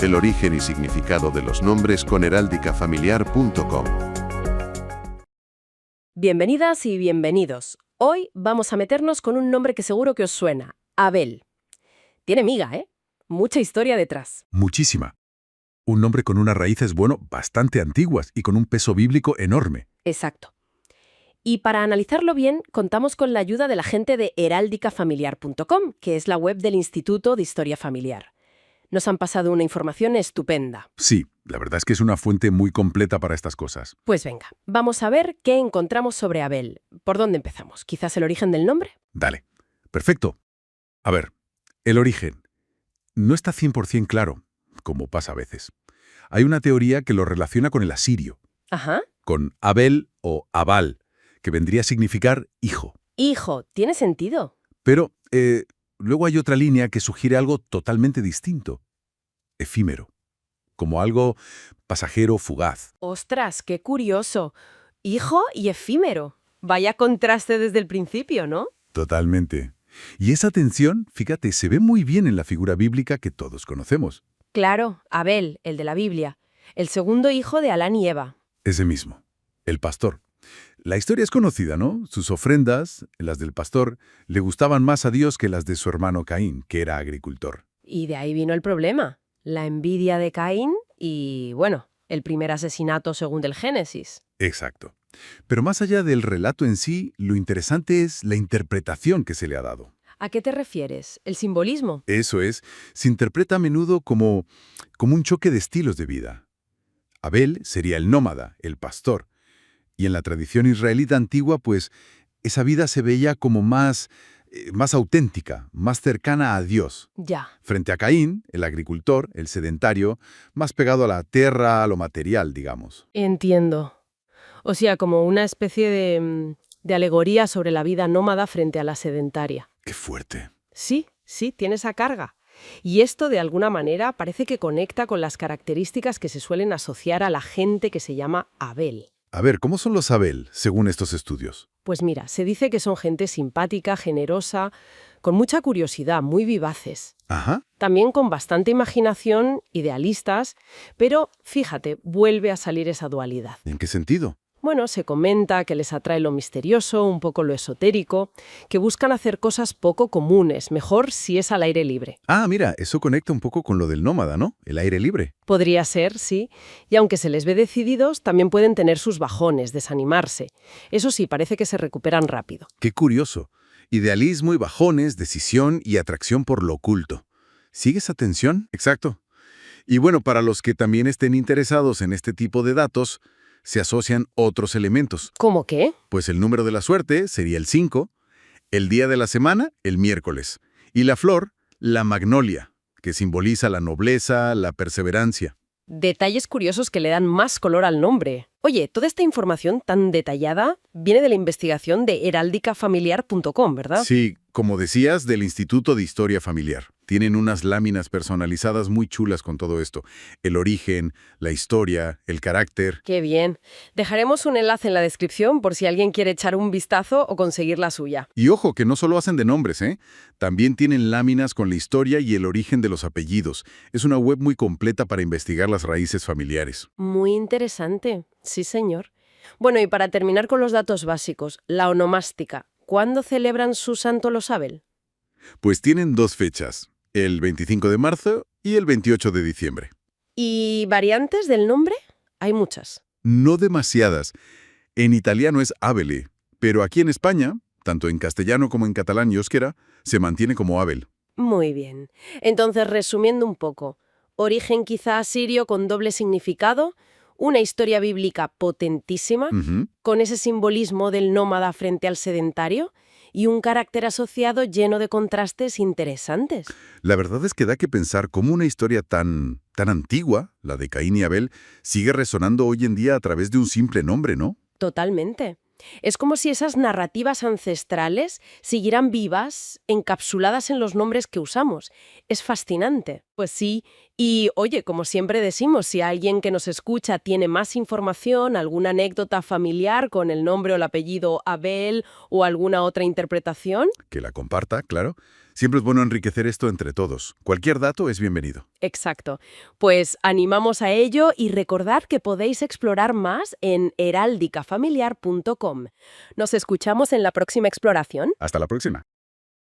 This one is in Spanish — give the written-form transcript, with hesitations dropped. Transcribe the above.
El origen y significado de los nombres con heráldicafamiliar.com. Bienvenidas y bienvenidos. Hoy vamos a meternos con un nombre que seguro que os suena, Abel. Tiene miga, ¿eh? Mucha historia detrás. Muchísima. Un nombre con unas raíces, bastante antiguas y con un peso bíblico enorme. Exacto. Y para analizarlo bien, contamos con la ayuda de la gente de heráldicafamiliar.com, que es la web del Instituto de Historia Familiar. Nos han pasado una información estupenda. Sí, la verdad es que es una fuente muy completa para estas cosas. Pues venga, vamos a ver qué encontramos sobre Abel. ¿Por dónde empezamos? ¿Quizás el origen del nombre? Dale. Perfecto. A ver, el origen. No está 100% claro, como pasa a veces. Hay una teoría que lo relaciona con el asirio, Ajá. con Abel o Abal, que vendría a significar hijo. Hijo, tiene sentido. Pero luego hay otra línea que sugiere algo totalmente distinto. Efímero. Como algo pasajero, fugaz. Ostras, qué curioso. Hijo y efímero. Vaya contraste desde el principio, ¿no? Totalmente. Y esa tensión, fíjate, se ve muy bien en la figura bíblica que todos conocemos. Claro, Abel, el de la Biblia. El segundo hijo de Adán y Eva. Ese mismo, el pastor. La historia es conocida, ¿no? Sus ofrendas, las del pastor, le gustaban más a Dios que las de su hermano Caín, que era agricultor. Y de ahí vino el problema. La envidia de Caín y, bueno, el primer asesinato según el Génesis. Exacto. Pero más allá del relato en sí, lo interesante es la interpretación que se le ha dado. ¿A qué te refieres? ¿El simbolismo? Eso es, se interpreta a menudo como un choque de estilos de vida. Abel sería el nómada, el pastor. Y en la tradición israelita antigua, pues, esa vida se veía como más auténtica, más cercana a Dios. Ya. Frente a Caín, el agricultor, el sedentario, más pegado a la tierra, a lo material, digamos. Entiendo. O sea, como una especie de alegoría sobre la vida nómada frente a la sedentaria. ¡Qué fuerte! Sí, tiene esa carga. Y esto, de alguna manera, parece que conecta con las características que se suelen asociar a la gente que se llama Abel. A ver, ¿cómo son los Abel, según estos estudios? Pues mira, se dice que son gente simpática, generosa, con mucha curiosidad, muy vivaces. Ajá. También con bastante imaginación, idealistas, pero fíjate, vuelve a salir esa dualidad. ¿En qué sentido? Bueno, se comenta que les atrae lo misterioso, un poco lo esotérico, que buscan hacer cosas poco comunes, mejor si es al aire libre. Ah, mira, eso conecta un poco con lo del nómada, ¿no? El aire libre. Podría ser, sí, y aunque se les ve decididos, también pueden tener sus bajones, desanimarse. Eso sí, parece que se recuperan rápido. Qué curioso. Idealismo y bajones, decisión y atracción por lo oculto. ¿Sigue esa tensión? Exacto. Y bueno, para los que también estén interesados en este tipo de datos, se asocian otros elementos. ¿Cómo qué? Pues el número de la suerte sería el 5, el día de la semana, el miércoles, y la flor, la magnolia, que simboliza la nobleza, la perseverancia. Detalles curiosos que le dan más color al nombre. Oye, toda esta información tan detallada viene de la investigación de heráldicafamiliar.com, ¿verdad? Sí, como decías, del Instituto de Historia Familiar. Tienen unas láminas personalizadas muy chulas con todo esto. El origen, la historia, el carácter. Qué bien. Dejaremos un enlace en la descripción por si alguien quiere echar un vistazo o conseguir la suya. Y ojo, que no solo hacen de nombres, ¿eh? También tienen láminas con la historia y el origen de los apellidos. Es una web muy completa para investigar las raíces familiares. Muy interesante. Sí, señor. Bueno, y para terminar con los datos básicos, la onomástica. ¿Cuándo celebran su santo los Abel? Pues tienen dos fechas, el 25 de marzo y el 28 de diciembre. ¿Y variantes del nombre? Hay muchas. No demasiadas. En italiano es Abele, pero aquí en España, tanto en castellano como en catalán y euskera, se mantiene como Abel. Muy bien. Entonces, resumiendo un poco, origen quizá asirio con doble significado, una historia bíblica potentísima, Ujú. con ese simbolismo del nómada frente al sedentario, y un carácter asociado lleno de contrastes interesantes. La verdad es que da que pensar cómo una historia tan antigua, la de Caín y Abel, sigue resonando hoy en día a través de un simple nombre, ¿no? Totalmente. Es como si esas narrativas ancestrales siguieran vivas, encapsuladas en los nombres que usamos. Es fascinante. Pues sí. Y oye, como siempre decimos, si alguien que nos escucha tiene más información, alguna anécdota familiar con el nombre o el apellido Abel o alguna otra interpretación, Que la comparta, claro. Siempre es bueno enriquecer esto entre todos. Cualquier dato es bienvenido. Exacto. Pues animamos a ello y recordad que podéis explorar más en heraldicafamiliar.com. Nos escuchamos en la próxima exploración. Hasta la próxima.